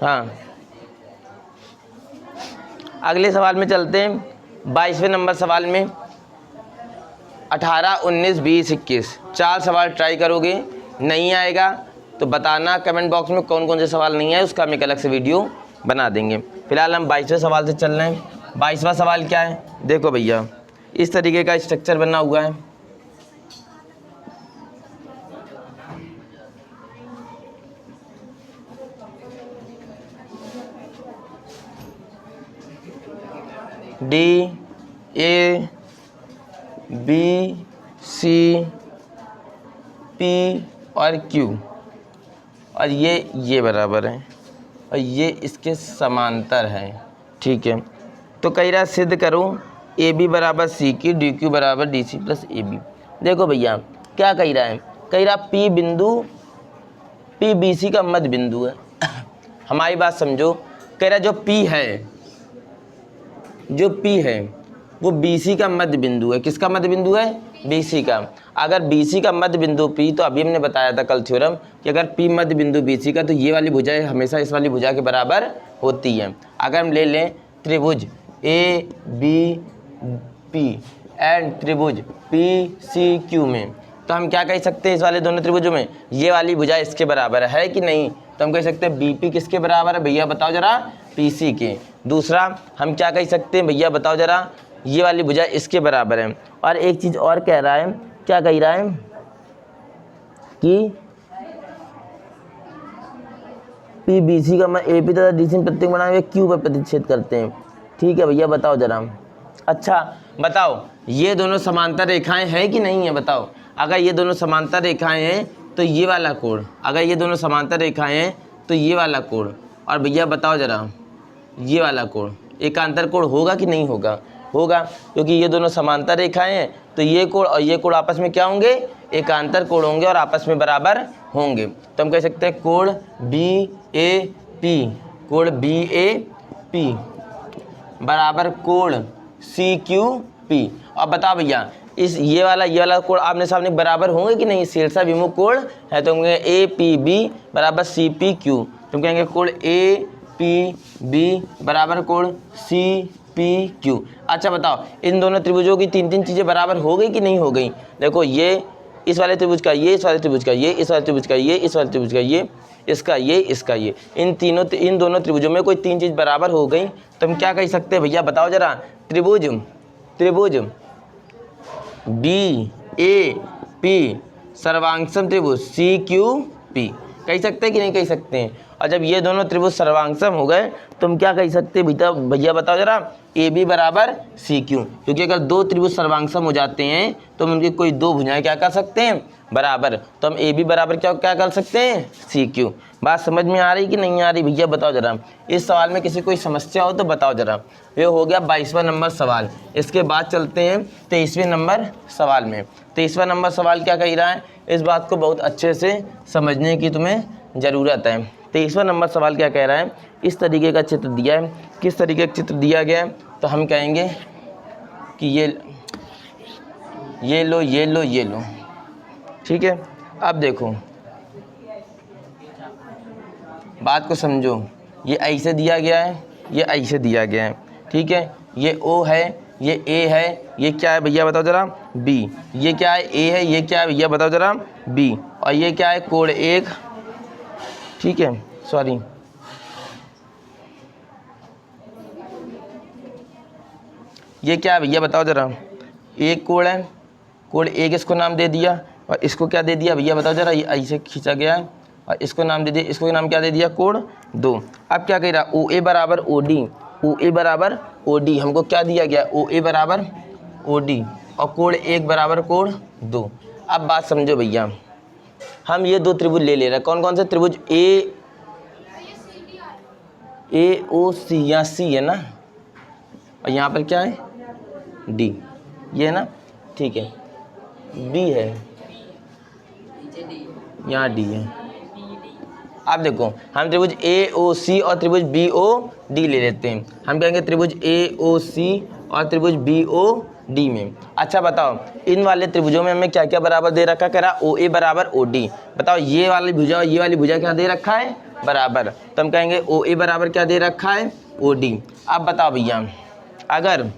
हाँ, अगले सवाल में चलते हैं। 22वें नंबर सवाल में 18, 19, 20, 21 4 सवाल ट्राई करोगे, नहीं आएगा तो बताना कमेंट बॉक्स में कौन कौन से सवाल नहीं आए, उसका हम एक अलग से वीडियो बना देंगे। फिलहाल हम 22वें सवाल से चल रहे हैं। 22वां सवाल क्या है, देखो भैया, इस तरीके का स्ट्रक्चर बना हुआ है। डी, ए, बी, सी, पी और क्यू, और ये बराबर है और ये इसके समांतर है। ठीक है, तो कह रहा सिद्ध करो ए बी बराबर सी की, डी क्यू बराबर D C plus A B. देखो भैया क्या कह रहा है, कह रहा पी बिंदु पी बी सी का मध्य बिंदु है। हमारी बात समझो, कह रहा जो पी है वो बी सी का मध्य बिंदु है। किसका मध्य बिंदु है, बी सी का। अगर बी सी का मध्य बिंदु पी, तो अभी हमने बताया था कल थ्योरम कि अगर पी मध्य बिंदु बी सी का, तो ये वाली भुजा हमेशा इस वाली भुजा के बराबर होती है। अगर हम ले लें त्रिभुज ए बी पी एंड त्रिभुज पी सी क्यू में, तो हम क्या कह सकते हैं, इस वाले दोनों त्रिभुजों में ये वाली भुजा इसके बराबर है कि नहीं, तो हम कह सकते हैं बी पी किसके बराबर है भैया बताओ जरा, पी सी के। दूसरा हम क्या कह सकते हैं भैया बताओ जरा, ये वाली भुजा इसके बराबर है। और एक चीज़ और कह रहा है, क्या कह रहा है कि पी बी सी का मैं ए पी तथा डी सी प्रत्येक बनाए हुए क्यू पर प्रतिच्छेद करते हैं। ठीक है भैया बताओ जरा। अच्छा बताओ, ये दोनों समांतर रेखाएं हैं कि नहीं है बताओ। अगर ये दोनों समांतर रेखाएं हैं तो ये वाला कोण, अगर ये दोनों समांतर रेखाएं हैं तो ये वाला कोण, और भैया बताओ जरा ये वाला कोण एकांतर कोण होगा कि नहीं होगा, होगा, क्योंकि ये दोनों समांतर रेखाएं हैं तो ये कोण और ये कोण आपस में क्या होंगे, एकांतर कोण होंगे और आपस में बराबर होंगे। तो हम कह सकते हैं कोण बी ए पी, कोण बी ए पी बराबर कोण सी क्यू पी। अब बताओ भैया इस ये वाला कोण आमने सामने बराबर होंगे कि नहीं, शीर्षा विमुख कोण है, तो होंगे ए पी बी बराबर सी पी क्यू। तुम कहेंगे कोण ए पी बी बराबर कोण सी पी क्यू। अच्छा बताओ इन दोनों त्रिभुजों की तीन तीन चीज़ें बराबर हो गई कि नहीं हो गई। देखो ये इस वाले त्रिभुज का ये, इस वाले त्रिभुज का ये, इस वाले त्रिभुज का ये, इस वाले त्रिभुज का ये, इसका ये, इसका ये, इन दोनों त्रिभुजों में कोई तीन चीज़ बराबर हो गई, तो हम क्या कह सकते हैं भैया बताओ जरा, त्रिभुज बी ए पी सर्वांगसम त्रिभुज सी क्यू पी कह सकते हैं कि नहीं कह सकते हैं। और जब ये दोनों त्रिभुज सर्वांगसम हो गए तो हम क्या कह सकते हैं भैया बताओ जरा, ए बी बराबर सी क्यू, क्योंकि अगर दो त्रिभुज सर्वांगसम हो जाते हैं तो हम उनकी कोई दो भुजाएं क्या कर सकते हैं बराबर, तो हम ए बी बराबर क्या कर सकते हैं सी क्यू। बात समझ में आ रही कि नहीं आ रही भैया बताओ जरा। इस सवाल में किसी कोई समस्या हो तो बताओ जरा। ये हो गया 22वां नंबर सवाल। इसके बाद चलते हैं 23वें नंबर सवाल में। 23वां नंबर सवाल क्या कह रहा है, इस बात को बहुत अच्छे से समझने की तुम्हें ज़रूरत है। 23वां नंबर सवाल क्या कह रहा है, इस तरीके का चित्र दिया है। किस तरीके का चित्र दिया गया है, तो हम कहेंगे कि ये लो ये लो ये लो। ठीक है, अब देखो बात को समझो, ये ऐसे दिया गया है, ये ऐसे दिया गया है। ठीक है, ये ओ है, ये ए है, ये क्या है भैया बताओ जरा बी, ये क्या है ए है, ये क्या है भैया बताओ जरा बी, और ये क्या है कोण एक। ठीक है सॉरी, ये क्या है भैया बताओ जरा, एक कोण है, कोण एक इसको नाम दे दिया, और इसको क्या दे दिया भैया बताओ जरा, ये ऐसे खींचा गया है और इसको नाम दे दिया, इसको नाम क्या दे दिया कोण दो। अब क्या कह रहा, ओ ए बराबर ओ डी, ओ ए बराबर ओ डी, हमको क्या दिया गया ओ ए बराबर ओ डी और कोण एक बराबर कोण दो। अब बात समझो भैया, हम ये दो त्रिभुज ले रहे हैं, कौन कौन से त्रिभुज, ए ओ सी, या सी है ना, और यहाँ पर क्या है डी, ये है ना। ठीक है, बी है, यहाँ डी है। अब देखो हम त्रिभुज ए ओ सी और त्रिभुज बी ओ डी ले लेते हैं। हम कहेंगे त्रिभुज ए ओ सी और त्रिभुज बी ओ डी में। अच्छा बताओ इन वाले त्रिभुजों में हमें क्या क्या बराबर दे रखा, कह रहा ओ ए बराबर ओ डी। बताओ ये वाली भुजा और ये वाली भुजा क्या दे रखा है बराबर, तो हम कहेंगे ओ ए बराबर क्या दे रखा है, ओ डी। अब बताओ भैया, अगर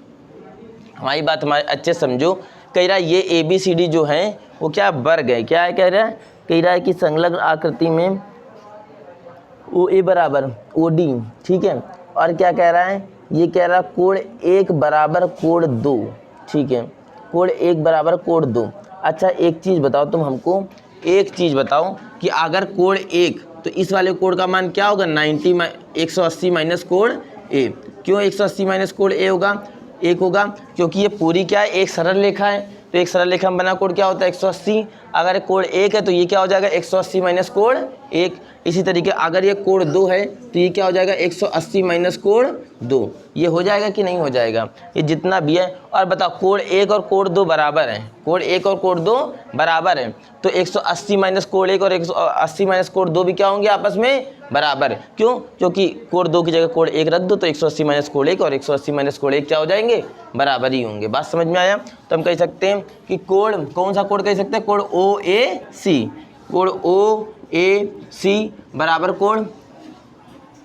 हमारी बात हमारे अच्छे समझो, कह रहा है ये ए बी सी डी जो है वो क्या वर्ग है, क्या है, कह रहा है कि संलग्न आकृति में ओ ए बराबर ओ डी, ठीक है। और क्या कह रहा है, ये कह रहा है कोण 1 बराबर कोण 2, ठीक है, कोण 1 बराबर कोण 2। अच्छा एक चीज़ बताओ तुम हमको, एक चीज़ बताओ कि अगर कोण 1 तो इस वाले कोण का मान क्या होगा, 180 माइनस कोण ए। क्यों 180 माइनस कोण ए होगा, 1 होगा, क्योंकि ये पूरी क्या है, एक सरल रेखा है, तो एक सरल रेखा में बना कोण क्या होता है 180। अगर कोण 1 है तो ये क्या हो जाएगा 180 माइनस कोण 1। इसी तरीके अगर ये कोण 2 है तो ये क्या हो जाएगा 180 माइनस कोण 2। ये हो जाएगा कि नहीं हो जाएगा, ये जितना भी है। और बताओ कोण 1 और कोण 2 बराबर है, कोण 1 और कोण 2 बराबर है, तो 180 माइनस कोण 1 और 180 माइनस कोण 2 भी क्या होंगे आपस में बराबर। क्यों, क्योंकि कोण 2 की जगह कोण 1 रख दो तो 180 माइनस कोण 1 और 180 माइनस कोण 1 क्या हो जाएंगे, बराबर ही होंगे। बात समझ में आया। तो हम कह सकते हैं कि कोण, कौन सा कोण कह सकते हैं, कोण ओ ए सी, कोण ओ ए सी बराबर कोण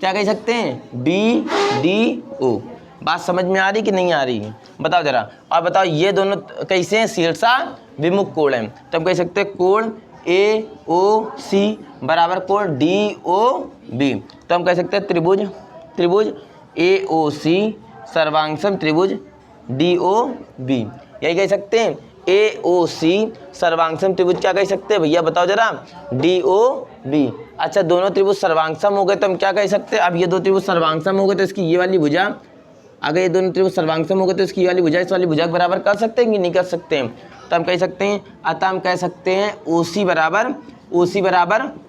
क्या कह सकते हैं, बी डी ओ। बात समझ में आ रही कि नहीं आ रही है, बताओ जरा। और बताओ ये दोनों कैसे हैं, शीर्षा विमुख कोण हैं, तो हम कह सकते हैं कोण ए ओ सी बराबर कोण डी ओ बी। तो हम कह सकते हैं त्रिभुज ए ओ सी सर्वांगसम त्रिभुज डी ओ बी, यही कह सकते हैं। ए ओ सी सर्वांगसम त्रिभुज क्या कह सकते हैं भैया, बताओ जरा, डी ओ बी। अच्छा दोनों त्रिभुज सर्वांगसम हो गए तो हम क्या कह सकते हैं, अब ये दो त्रिभुज सर्वांगसम हो गए तो इसकी ये वाली भुजा, अगर ये दोनों त्रिभुज सर्वांगसम हो गए तो इसकी ये वाली भुजा इस वाली भुजा के बराबर कर सकते हैं कि नहीं कर सकते हैं, तो हम कह सकते हैं, अतः हम कह सकते हैं ओ सी बराबर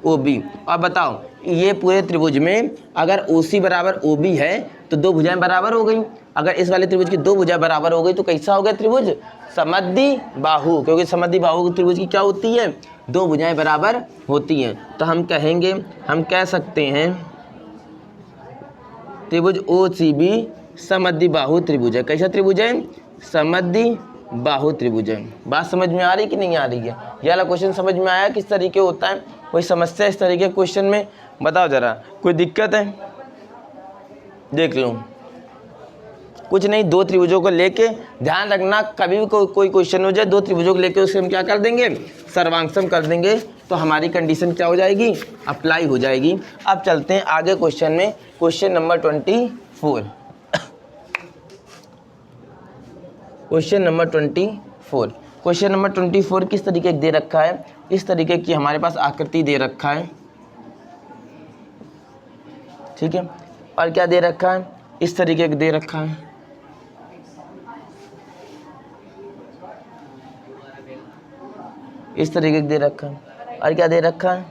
ओ बी। और बताओ ये पूरे त्रिभुज में अगर ओ सी बराबर ओ बी है तो दो भुजाएं बराबर हो गई। अगर इस वाले त्रिभुज की दो भुजाएं बराबर हो गई तो कैसा हो गया त्रिभुज, समद्वि बाहु, क्योंकि समद्वि बाहु त्रिभुज की क्या होती है, दो भुजाएं बराबर होती हैं। तो हम कहेंगे, हम कह सकते हैं त्रिभुज ओ सी बी समद्वि बाहु त्रिभुज है। कैसा त्रिभुज है, समद्वि बाहु त्रिभुज है। बात समझ में आ रही कि नहीं आ रही है, यह वाला क्वेश्चन समझ में आया किस तरीके होता है, कोई समस्या इस तरीके क्वेश्चन में, बताओ जरा, कोई दिक्कत है, देख लो। कुछ नहीं, दो त्रिभुजों को लेके ध्यान रखना, कभी भी कोई क्वेश्चन हो जाए दो त्रिभुजों को लेके उसे हम क्या कर देंगे, सर्वांगसम कर देंगे, तो हमारी कंडीशन क्या हो जाएगी, अप्लाई हो जाएगी। अब चलते हैं आगे क्वेश्चन में, क्वेश्चन नंबर 24। क्वेश्चन नंबर 24 किस तरीके दे रखा है, इस तरीके की हमारे पास आकृति दे रखा है, ठीक है। और क्या दे रखा है, इस तरीके का दे रखा है, इस तरीके का दे रखा है। और क्या दे रखा है,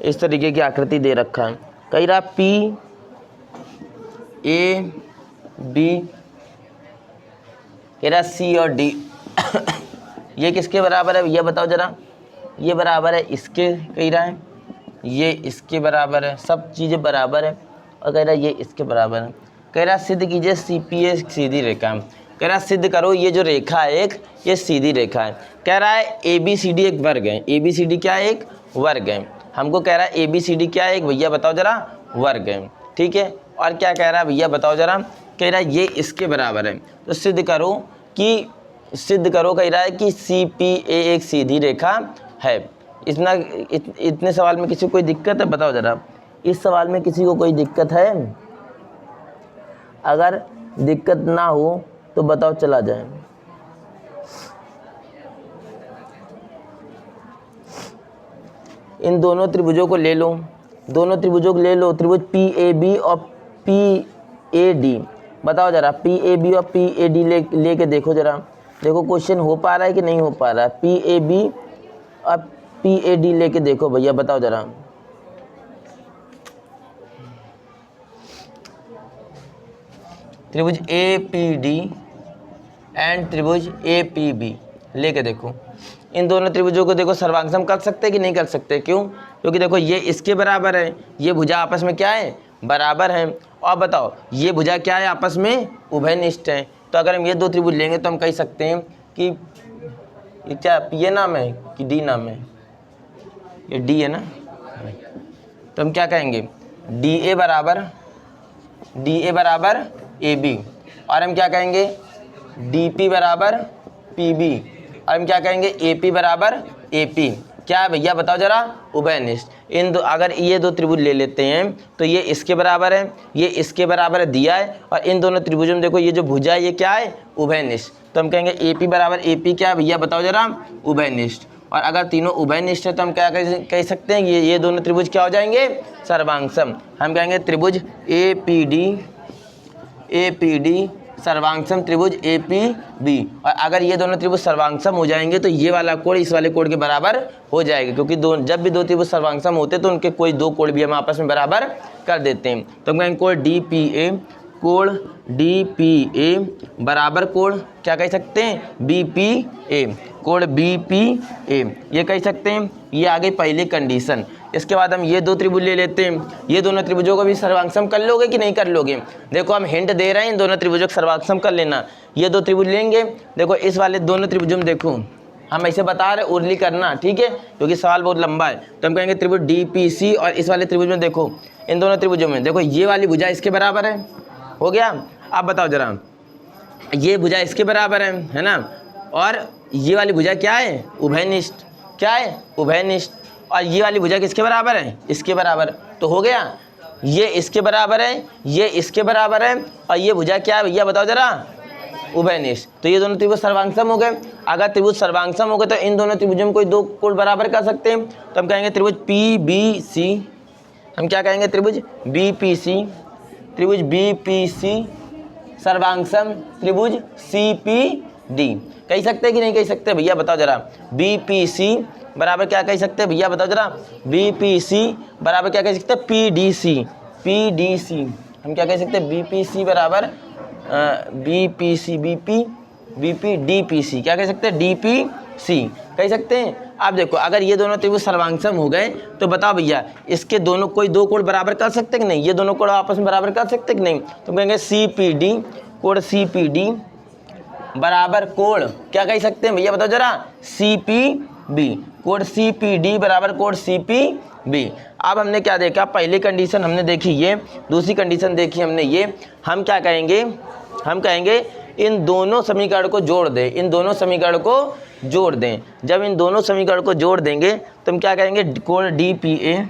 इस तरीके की आकृति दे रखा है। कह रहा पी ए बी, कह रहा सी और डी ये किसके बराबर है भैया बताओ जरा, ये बराबर है इसके, कह रहा है ये इसके बराबर है, सब चीज़ें बराबर है। और कह रहा है ये इसके बराबर है। कह रहा सिद्ध कीजिए सी पी एक सीधी रेखा है। कह रहा सिद्ध करो ये जो रेखा है एक, ये सीधी रेखा है। कह रहा है ए बी सी डी एक वर्ग है, ए बी सी डी क्या है, एक वर्ग है। हमको कह रहा है ए बी सी डी क्या है, एक भैया बताओ जरा, वर्ग है, ठीक है। और क्या कह रहा है भैया बताओ जरा, कह रहा है ये इसके बराबर है। तो सिद्ध करो, कह रहा है कि सी पी ए एक सीधी रेखा है। इतने सवाल में किसी को कोई दिक्कत है, बताओ जरा, इस सवाल में किसी को कोई दिक्कत है, अगर दिक्कत ना हो तो बताओ चला जाए। इन दोनों त्रिभुजों को ले लो, त्रिभुज पी ए बी और पी ए डी। बताओ जरा पी ए बी और पी ए डी लेके देखो जरा, देखो क्वेश्चन हो पा रहा है कि नहीं हो पा रहा है। पी ए बी और पी ए डी लेके देखो भैया बताओ जरा। त्रिभुज ए पी डी एंड त्रिभुज ए पी बी लेके देखो। इन दोनों त्रिभुजों को देखो सर्वांग सम कर सकते कि नहीं कर सकते? क्यों? क्योंकि देखो ये इसके बराबर है, ये भुजा आपस में क्या है? बराबर है। और बताओ ये भुजा क्या है? आपस में उभयनिष्ठ है। तो अगर हम ये दो त्रिभुज लेंगे तो हम कह सकते हैं कि ये क्या पी नाम है कि डी नाम है? ये डी है ना। तो हम क्या कहेंगे? डी ए बराबर ए बी। और हम क्या कहेंगे? डी पी बराबर पी बी। और हम क्या कहेंगे? ए पी बराबर ए पी। क्या है भैया बताओ जरा? उभयनिष्ठ। इन दो अगर ये दो त्रिभुज ले लेते हैं तो ये इसके बराबर है, ये इसके बराबर है दिया है, और इन दोनों त्रिभुजों में देखो ये जो भुजा है ये क्या है? उभयनिष्ठ। तो हम कहेंगे ए पी बराबर ए पी क्या है भैया बताओ जरा? उभयनिष्ठ। और अगर तीनों उभयनिष्ठ है तो हम क्या कह सकते हैं? ये दोनों त्रिभुज क्या हो जाएंगे? सर्वांग सम। हम कहेंगे त्रिभुज ए पी डी सर्वांग सम त्रिभुज ए पी बी। और अगर ये दोनों त्रिभुज सर्वांग सम हो जाएंगे तो ये वाला कोण इस वाले कोण के बराबर हो जाएगा, क्योंकि जब भी दो त्रिभुज सर्वांग सम होते तो उनके कोई दो कोण भी हम आपस में बराबर कर देते हैं। तो हम कहेंगे कोण डी पी ए बराबर कोण क्या कह सकते हैं? B P A. कोण बी पी ए ये कह सकते हैं। ये आ गई पहली कंडीशन। इसके बाद हम ये दो त्रिभुज ले लेते हैं। ये दोनों त्रिभुजों को भी सर्वांग सम कर लोगे कि नहीं कर लोगे? देखो हम हिंट दे रहे हैं, इन दोनों त्रिभुजों को सर्वांग सम कर लेना। ये दो त्रिभुज लेंगे, देखो इस वाले दोनों त्रिभुजों में देखो हम ऐसे बता रहे उर्ली करना, ठीक है, क्योंकि सवाल बहुत लंबा है। तो हम कहेंगे त्रिभुज डी पी सी, और इस वाले त्रिभुज में देखो इन दोनों त्रिभुजों में देखो ये वाली भुजा इसके बराबर है, हो गया। आप बताओ जरा, ये भुजा इसके बराबर है ना, और ये वाली भुजा क्या है? उभयनिष्ठ। क्या है? उभयनिष्ठ। और ये वाली भुजा किसके बराबर है? इसके बराबर। तो हो गया, ये इसके बराबर है, ये इसके बराबर है, और ये भुजा क्या है भैया बताओ जरा? उभयनिष्ठ। तो ये दोनों त्रिभुज सर्वांगसम हो गए। अगर त्रिभुज सर्वांगसम हो गए तो इन दोनों त्रिभुजों में कोई दो कोण बराबर कर सकते हैं। तो हम कहेंगे त्रिभुज पी बी सी। हम क्या कहेंगे? त्रिभुज बी पी सी। त्रिभुज बी पी सी सर्वांगसम त्रिभुज सी पी डी। कह सकते हैं कि नहीं कह सकते भैया बताओ जरा? बी पी सी बराबर क्या कह सकते हैं भैया बताओ जरा? बी पी सी बराबर क्या कह सकते हैं? P D C. P D C हम क्या कह सकते हैं? बी पी सी बराबर B P C B P D P C. क्या कह सकते हैं? डी पी सी कह सकते हैं। आप देखो अगर ये दोनों त्रिभुज सर्वांगसम हो गए तो बताओ भैया इसके दोनों कोई दो कोण बराबर कर सकते कि नहीं? ये दोनों कोण आपस में बराबर कर सकते कि नहीं? तो कहेंगे सी पी डी, कोण सी पी डी बराबर कोण क्या कह सकते हैं भैया बताओ जरा? C P B. कोण सी पी डी बराबर कोण सी पी बी। अब हमने क्या देखा? पहली कंडीशन हमने देखी ये, दूसरी कंडीशन देखी हमने ये। हम क्या कहेंगे? हम कहेंगे इन दोनों समीकरण को जोड़ दें। इन दोनों समीकरण को जोड़ दें। जब इन दोनों समीकरण को जोड़ देंगे तो हम क्या कहेंगे? कोण D P A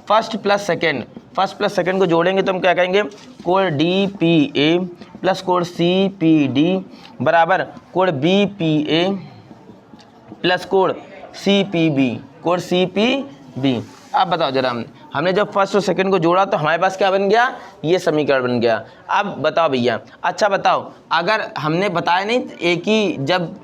first plus second को जोड़ेंगे तो हम क्या कहेंगे? कोण डी पी ए प्लस कोण सी पी डी बराबर कोण बी पी ए प्लस कोण सी पी बी। कोण सी पी बी। अब बताओ जरा, हमने जब फर्स्ट और सेकंड को जोड़ा तो हमारे पास क्या बन गया? ये समीकरण बन गया। अब बताओ भैया, अच्छा बताओ, अगर हमने बताया नहीं एक ही जब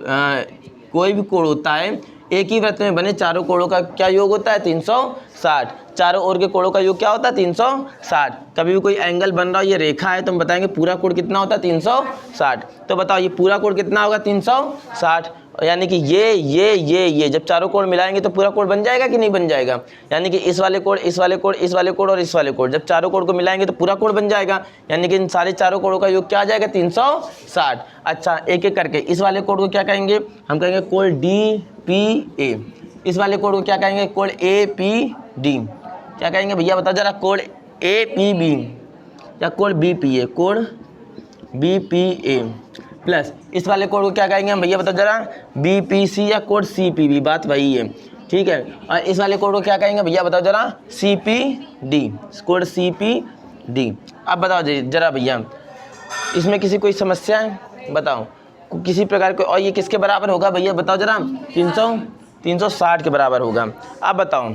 कोई भी कोण होता है, एक ही वृत्त में बने चारों कोणों का क्या योग होता है? 360। चारों ओर के कोणों का योग क्या होता है? 360। कभी भी कोई एंगल बन रहा हो, ये रेखा है तो हम बताएंगे पूरा कोण कितना होता है? 360। तो बताओ ये पूरा कोण कितना होगा? 360। यानी कि ये जब चारों कोण मिलाएंगे तो पूरा कोण बन जाएगा कि नहीं बन जाएगा? यानी कि इस वाले कोण, इस वाले कोण, इस वाले कोण और इस वाले कोण, जब चारों कोण को मिलाएंगे तो पूरा कोण बन जाएगा। यानी कि इन सारे चारों कोणों का योग क्या आ जाएगा? 360। अच्छा, एक एक करके इस वाले कोण को क्या कहेंगे? हम कहेंगे कोण डी पी ए। इस वाले कोण को क्या कहेंगे? कोण ए पी डी। क्या कहेंगे भैया बताओ जरा? कोण ए पी बी या कोण बी पी ए। कोण बी पी ए प्लस इस वाले कोण को क्या कहेंगे हम भैया बताओ जरा? बी पी सी या कोण सी पी बी। बात वही है, ठीक है। और इस वाले कोण को क्या कहेंगे भैया बताओ जरा? C P D. कोण सी पी डी। अब बताओ जरा भैया, इसमें किसी कोई समस्या है? बताओ किसी प्रकार को। और ये किसके बराबर होगा भैया बताओ जरा? 360 के बराबर होगा। अब बताओ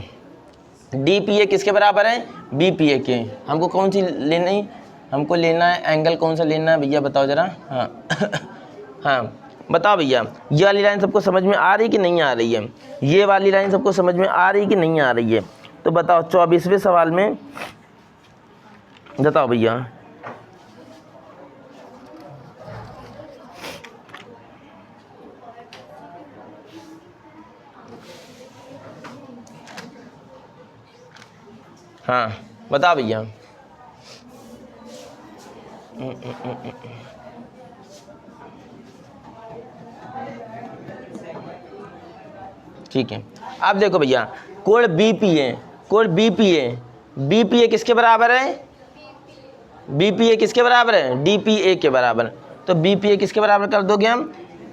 डी पी ए किसके बराबर है? बी पी ए के। हमको कौन सी लेनी? हमको लेना है एंगल कौन सा लेना है भैया बताओ जरा? हाँ हाँ बताओ भैया, ये वाली लाइन सबको समझ में आ रही कि नहीं आ रही है? ये वाली लाइन सबको समझ में आ रही कि नहीं आ रही है? तो बताओ 24वें सवाल में बताओ भैया। हाँ बताओ भैया। ठीक है, अब देखो भैया, code BPA, code BPA, BPA किसके बराबर है? बीपीए किसके बराबर है? डीपीए के बराबर। तो बीपीए किसके बराबर कर दोगे हम?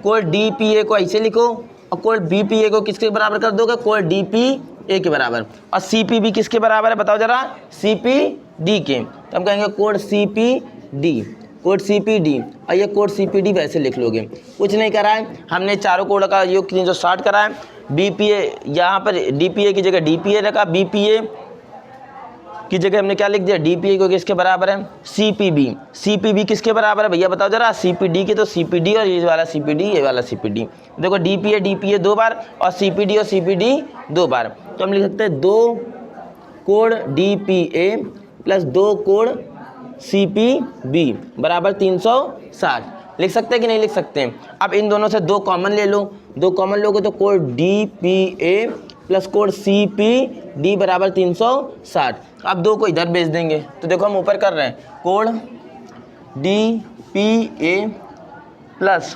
कोड डीपीए को ऐसे लिखो, और कोड बीपीए को किसके बराबर कर दोगे? कोड डीपीए के बराबर। और सीपीबी किसके बराबर है बताओ जरा? सीपीडी के। तो हम कहेंगे कोड सीपीडी, कोड सीपीडी। और ये कोड सीपीडी वैसे लिख लोगे, कुछ नहीं करा है हमने, चारों कोड का योग 360 करा है। बीपीए यहाँ पर डीपीए की जगह डीपीए रखा, बीपीए की जगह हमने क्या लिख दिया? डीपीए को किसके बराबर है? सीपीबी। सीपीबी किसके बराबर है भैया बताओ जरा? सीपीडी के। तो सीपीडी और ये वाला सीपीडी, ये वाला सीपीडी। देखो डीपीए डीपीए 2 बार और सीपीडी और सीपीडी 2 बार। तो हम लिख सकते हैं 2 code DPA plus 2 code CPB बराबर 360। लिख सकते हैं कि नहीं लिख सकते? अब इन दोनों से 2 कॉमन ले लो, 2 कॉमन लोगे तो code DPA plus code CPD बराबर 360। अब 2 को इधर भेज देंगे। तो देखो हम ऊपर कर रहे हैं, code DPA plus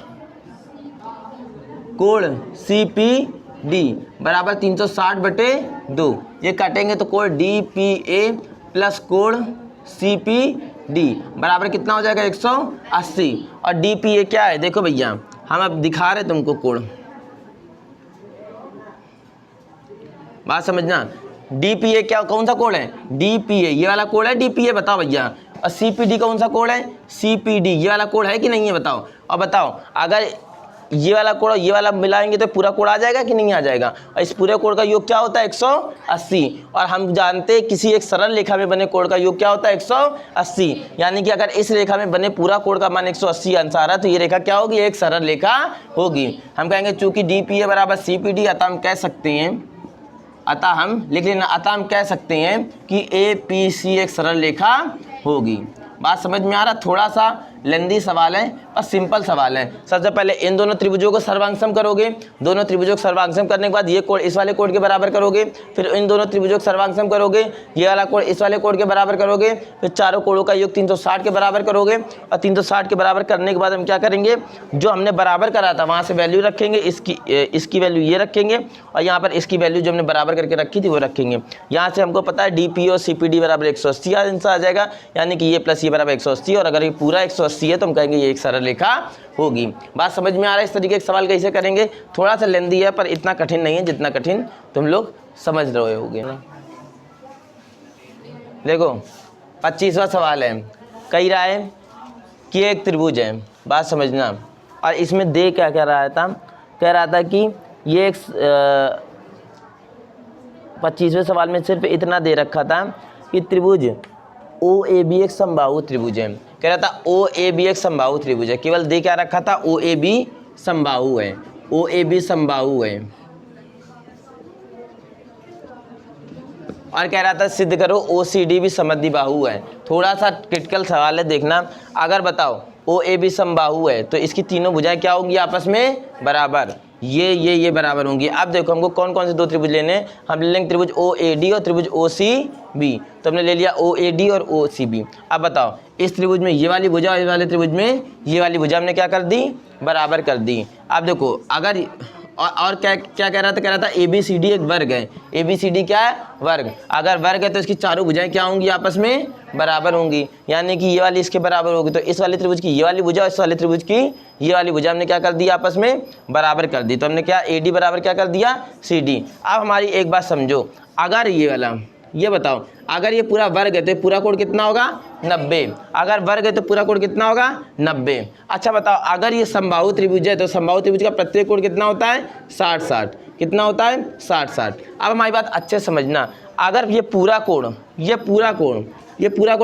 code CPD बराबर 360/2। ये काटेंगे तो code DPA plus code CPD बराबर कितना हो जाएगा? 180। और डीपीए क्या है देखो भैया, हम अब दिखा रहे तुमको कोड, बात समझना। डीपीए क्या, कौन सा कोड है? डीपीए, ये वाला कोड है डीपीए, बताओ भैया। और सीपीडी कौन सा कोड है? सीपीडी, ये वाला कोड है कि नहीं है बताओ। और बताओ अगर ये वाला कोड और ये वाला मिलाएंगे तो पूरा कोड आ जाएगा कि नहीं आ जाएगा? और इस पूरे कोड का योग क्या होता है? 180। और हम जानते हैं किसी एक सरल रेखा में बने कोड का योग क्या होता है? 180। यानी कि अगर इस रेखा में बने पूरा कोड का मान 180 अनुसार है तो ये रेखा क्या होगी? एक सरल रेखा होगी। हम कहेंगे चूंकि डीपीए बराबर सीपीडी, अतः हम कह सकते हैं, अतः हम लिख लेना, अतः हम कह सकते हैं कि एपीसी एक सरल रेखा होगी। बात समझ में आ रहा? थोड़ा सा लेंदी सवाल है पर सिंपल सवाल है। सबसे पहले इन दोनों त्रिभुजों को सर्वांगसम करोगे, दोनों त्रिभुजों को सर्वांगसम करने के बाद ये कोण इस वाले कोण के बराबर करोगे, फिर इन दोनों त्रिभुजों को सर्वांगसम करोगे, ये वाला कोण इस वाले कोण के बराबर करोगे, फिर चारों कोणों का योग 360 के बराबर करोगे। और 360 के बराबर करने के बाद हम क्या करेंगे? जो हमने बराबर करा था वहाँ से वैल्यू रखेंगे, इसकी वैल्यू ये रखेंगे और यहाँ पर इसकी वैल्यू जो हमने बराबर करके रखी थी वो रखेंगे। यहाँ से हमको पता है डीपी और सीपीडी बराबर 180 आंसर आ जाएगा, यानी कि ये प्लस ये बराबर 180। और अगर ये पूरा 180 है तो हम कहेंगे ये एक सरल रेखा होगी। बात समझ में आ रहा है? इस तरीके के सवाल कैसे करेंगे? थोड़ा सा लेंदी है पर इतना कठिन नहीं है जितना कठिन तुम लोग समझ रहे होगे ना। देखो 25वां सवाल है, कह रहा है कि एक त्रिभुज है, बात समझना। और इसमें दे क्या कह रहा था? कह रहा था कि ये एक 25वें सवाल में सिर्फ इतना दे रखा था कि त्रिभुज ओ ए बी एक समबाहु त्रिभुज है। कह रहा था ओ ए बी एक समबाहु त्रिभुज है, केवल दे क्या रखा था? ओ ए बी समबाहु है, ओ ए बी समबाहु है। और कह रहा था सिद्ध करो ओ सी डी भी समद्विबाहु है। थोड़ा सा क्रिटिकल सवाल है, देखना। अगर बताओ ओ ए बी समबाहु है तो इसकी तीनों भुजाएं क्या होंगी आपस में? बराबर। ये बराबर होंगी। अब देखो हमको कौन कौन से 2 त्रिभुज लेने हैं? हम ले लेंगे त्रिभुज ओ ए डी और त्रिभुज ओ सी बी। तो हमने ले लिया ओ ए डी और ओ सी बी। अब बताओ इस त्रिभुज में ये वाली भुजा और इस वाले त्रिभुज में ये वाली भुजा हमने क्या कर दी? बराबर कर दी। अब देखो अगर और क्या क्या कह रहा था? कह रहा था ए बी सी डी एक वर्ग है। ए बी सी डी क्या है? वर्ग। अगर वर्ग है तो इसकी चारों भुजाएं क्या होंगी? आपस में बराबर होंगी, यानी कि ये वाली इसके बराबर होगी। तो इस वाले त्रिभुज की ये वाली भुजा और इस वाले त्रिभुज की ये वाली भुजा हमने क्या कर दी? आपस में बराबर कर दी। तो हमने क्या ए डी बराबर क्या कर दिया? C D. अब हमारी एक बात समझो, अगर ये वाला, ये बताओ अगर ये पूरा वर्ग है तो पूरा कोण कितना होगा? 90। अगर वर्ग है तो पूरा कोण कितना होगा? 90। अच्छा बताओ अगर ये समबाहु त्रिभुज है तो समबाहु त्रिभुज का प्रत्येक कोण कितना होता है? 60-60। कितना होता है? 60-60। अब हमारी बात अच्छे समझना, अगर ये पूरा कोण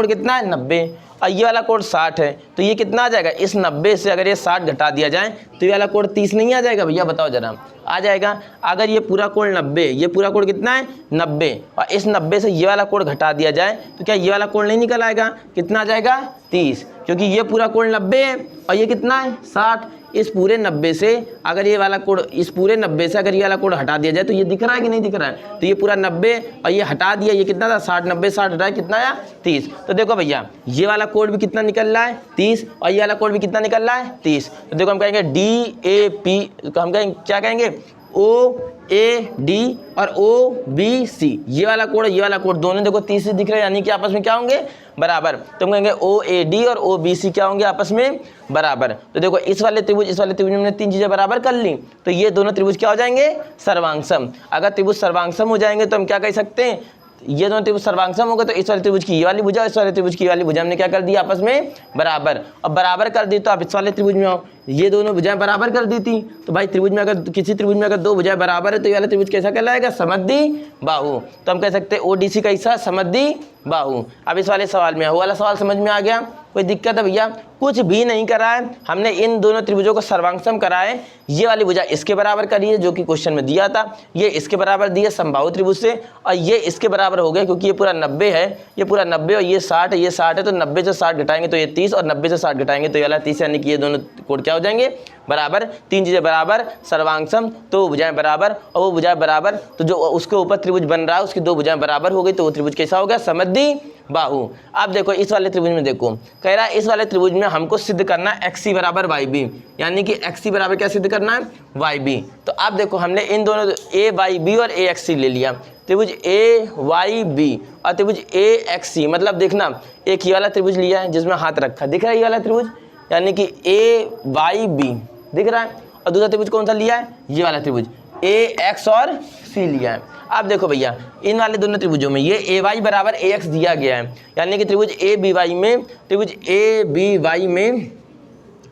कितना है? 90। और ये वाला कोण 60 है तो ये कितना आ जाएगा? इस 90 से अगर ये 60 घटा दिया जाए तो ये वाला कोण 30 नहीं आ जाएगा भैया? बताओ जरा। आ जाएगा। अगर ये पूरा कोण 90, ये पूरा कोण कितना है 90, और इस 90 से ये वाला कोण घटा दिया जाए तो क्या ये वाला कोण नहीं निकल आएगा? कितना आ जाएगा 30, क्योंकि ये पूरा कोण 90 है और ये कितना है 60। इस पूरे 90 से अगर ये वाला कोण, इस पूरे 90 से अगर ये वाला कोण हटा दिया जाए तो ये दिख रहा है कि नहीं दिख रहा है? तो ये पूरा 90 और ये हटा दिया, ये कितना था 60, 90 60 हटा कितना आया 30। तो देखो भैया ये वाला कोण भी कितना निकल रहा है 30, और ये वाला कोण भी कितना निकल रहा है 30। तो देखो हम कहेंगे DAP, तो हम कहेंगे क्या कहेंगे OAD और OBC, ये वाला कोण ये वाला कोण दोनों देखो 30 से दिख रहे हैं, यानी कि आपस में क्या होंगे बराबर। तो हम कहेंगे OAD और OBC क्या होंगे आपस में बराबर। तो देखो इस वाले त्रिभुज में हमने तीन चीजें बराबर कर ली, तो ये दोनों त्रिभुज क्या हो जाएंगे सर्वांगसम। अगर त्रिभुज सर्वांगसम हो जाएंगे तो हम क्या कह सकते हैं, ये दोनों त्रिभुज सर्वांगसम होगा तो इस वाले त्रिभुज की ये वाली भुजा, इस वाले त्रिभुज की ये वाली भुजा हमने क्या कर दी आपस में बराबर। और बराबर कर दी तो आप इस वाले त्रिभुज में आओ, ये दोनों भुजाएं बराबर कर दी थी। तो भाई त्रिभुज में अगर किसी त्रिभुज में अगर दो भुजाएं बराबर है तो ये वाला त्रिभुज कैसा कहलाएगा समद्वि बाहु। तो हम कह सकते हैं ODC कैसा समद्वि बाहु। अब इस वाले सवाल में वो वाला सवाल समझ में आ गया? कोई दिक्कत है भैया? कुछ भी नहीं करा है, हमने इन दोनों त्रिभुजों को सर्वांगसम करा है। ये वाली भुजा इसके बराबर करी है जो कि क्वेश्चन में दिया था, ये इसके बराबर दी है समबाहु त्रिभुज से, और ये इसके बराबर हो गया क्योंकि ये पूरा 90 है, ये पूरा 90 और ये 60 है, ये 60 है, तो 90 से 60 घटाएंगे तो ये 30 और 90 से 60 घटाएंगे तो ये वाला 30, यानी कि ये दोनों कोण क्या हो जाएंगे बराबर। तीन चीजें बराबर सर्वांगसम, तो वो भुजाएं बराबर, और वो भुजाएं बराबर तो जो उसके ऊपर त्रिभुज बन रहा है उसकी दो भुजाएं बराबर हो गई, तो वो त्रिभुज कैसा हो गया समद्वि बाहु। अब देखो इस वाले त्रिभुज में देखो कह रहा है इस वाले त्रिभुज में हमको सिद्ध करना है XC बराबर YB, यानी कि XC बराबर क्या सिद्ध करना है YB। तो अब देखो हमने इन दोनों AYB और AXC ले लिया, त्रिभुज AYB और त्रिभुज AXC, मतलब देखना एक ये वाला त्रिभुज लिया है जिसमें हाथ रखा, दिख रहा है ये वाला त्रिभुज, यानी कि AYB दिख रहा है, और दूसरा त्रिभुज कौन सा लिया है ये वाला त्रिभुज AX और C लिया है। अब देखो भैया इन वाले दोनों त्रिभुजों में ये AY बराबर AX दिया गया है, यानी कि त्रिभुज ABY में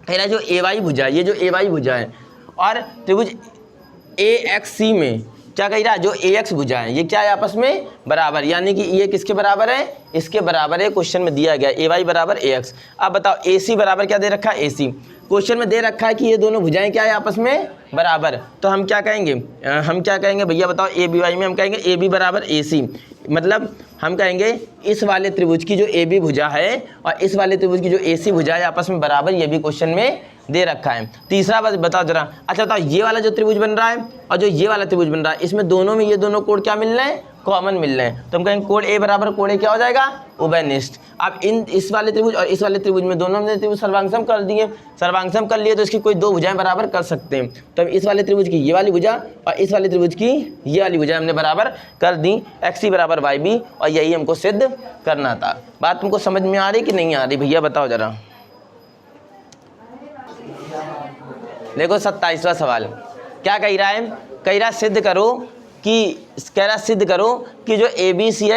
कह रहा है जो AY भुजा है, ये जो AY भुजा है, और त्रिभुज AXC में क्या कह रहा है जो AX भुजा है, ये क्या है आपस में बराबर, यानी कि ये किसके बराबर है इसके बराबर है, क्वेश्चन में दिया गया AY बराबर AX। अब बताओ AC बराबर क्या दे रखा है AC, क्वेश्चन में दे रखा है कि ये दोनों भुजाएं क्या है आपस में बराबर। तो हम क्या कहेंगे भैया बताओ ABY में हम कहेंगे AB बराबर AC, मतलब हम कहेंगे इस वाले त्रिभुज की जो AB भुजा है और इस वाले त्रिभुज की जो AC भुजा है आपस में बराबर, ये भी क्वेश्चन में दे रखा है। तीसरा बात बताओ जरा, अच्छा बताओ ये वाला जो त्रिभुज बन रहा है और जो ये वाला त्रिभुज बन रहा है, इसमें दोनों में ये दोनों कोण क्या मिल रहे हैं कॉमन मिल रहे हैं, तो हम कहेंगे कोण A बराबर कोण A क्या हो जाएगा उभयनिष्ठ। अब इस वाले त्रिभुज और इस वाले त्रिभुज में दोनों हमने त्रिभुज सर्वांगसम कर दिए, सर्वांगसम कर लिए तो इसकी कोई दो भुजाएं बराबर कर सकते हैं, तो हम इस वाले त्रिभुज की ये वाली भुजा और इस वाले त्रिभुज की ये वाली भुजा हमने बराबर कर दी, XC बराबर YB, और यही हमको सिद्ध करना था। बात तुमको समझ में आ रही कि नहीं आ रही भैया बताओ जरा। देखो 27वां सवाल क्या कह रहा है, कह रहा सिद्ध करो कि जो ABC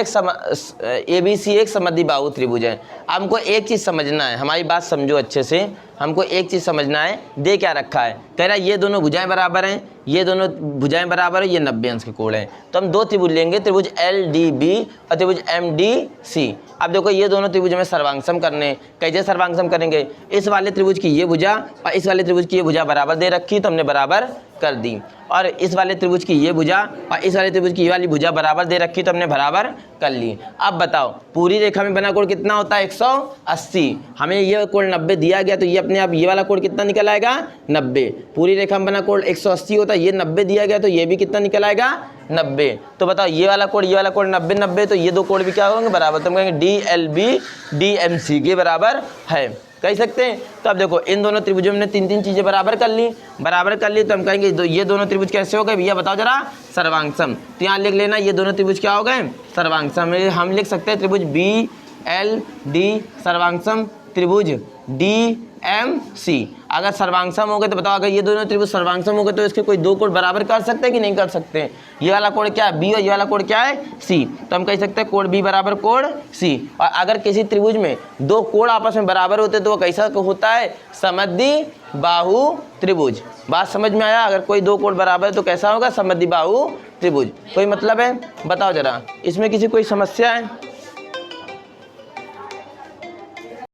एक समद्वि बाहु त्रिभुज है। हमको एक चीज़ समझना है, हमारी बात समझो अच्छे से, हमको एक चीज़ समझना है, दे क्या रखा है, कह रहा है ये दोनों भुजाएं बराबर हैं, ये दोनों भुजाएं बराबर है, ये 90 अंश के कोण हैं, तो हम दो त्रिभुज लेंगे, त्रिभुज LDB और त्रिभुज MDC। अब देखो ये दोनों त्रिभुज में सर्वांगसम करने, कैसे सर्वांगसम करेंगे, इस वाले त्रिभुज की ये भुजा और इस वाले त्रिभुज की ये भुजा बराबर दे रखी तो हमने बराबर कर दी, और इस वाले त्रिभुज की ये भुजा और इस वाले त्रिभुज की ये वाली भुजा बराबर दे रखी तो हमने बराबर कर ली। अब बताओ पूरी रेखा में बना कोण कितना होता है 180, हमें ये कोण 90 दिया गया तो ये अपने आप ये वाला कोण कितना निकल आएगा 90, पूरी रेखा में बना कोण 180 होता है, ये 90 दिया गया तो ये भी कितना निकल आएगा 90। तो बताओ ये वाला कोण 90 90, तो ये दो कोण भी क्या होंगे बराबर, तो हम कहेंगे DLB DMC के बराबर है, कह सकते हैं। तो अब देखो इन दोनों त्रिभुजों में तीन चीजें बराबर कर ली तो हम कहेंगे ये दोनों त्रिभुज कैसे हो गए भैया बताओ जरा सर्वांगसम। तो यहाँ लिख लेना ये दोनों त्रिभुज क्या हो गए सर्वांगसम। हम लिख सकते हैं त्रिभुज BLD सर्वांगसम, त्रिभुज DMC अगर सर्वांगसम हो गए तो बताओ अगर ये दोनों त्रिभुज सर्वांगसम हो गए तो इसके कोई दो कोण बराबर कर सकते हैं कि नहीं कर सकते। ये वाला कोण क्या है B और ये वाला कोण क्या है C, तो हम कह सकते हैं कोण B बराबर कोण C। और अगर किसी त्रिभुज में दो कोण आपस में बराबर होते तो वो कैसा होता है समद्वि बाहु त्रिभुज। बात समझ में आया, अगर कोई दो कोण बराबर है तो कैसा होगा समद्वि बाहु त्रिभुज। कोई मतलब है बताओ जरा, इसमें किसी कोई समस्या है।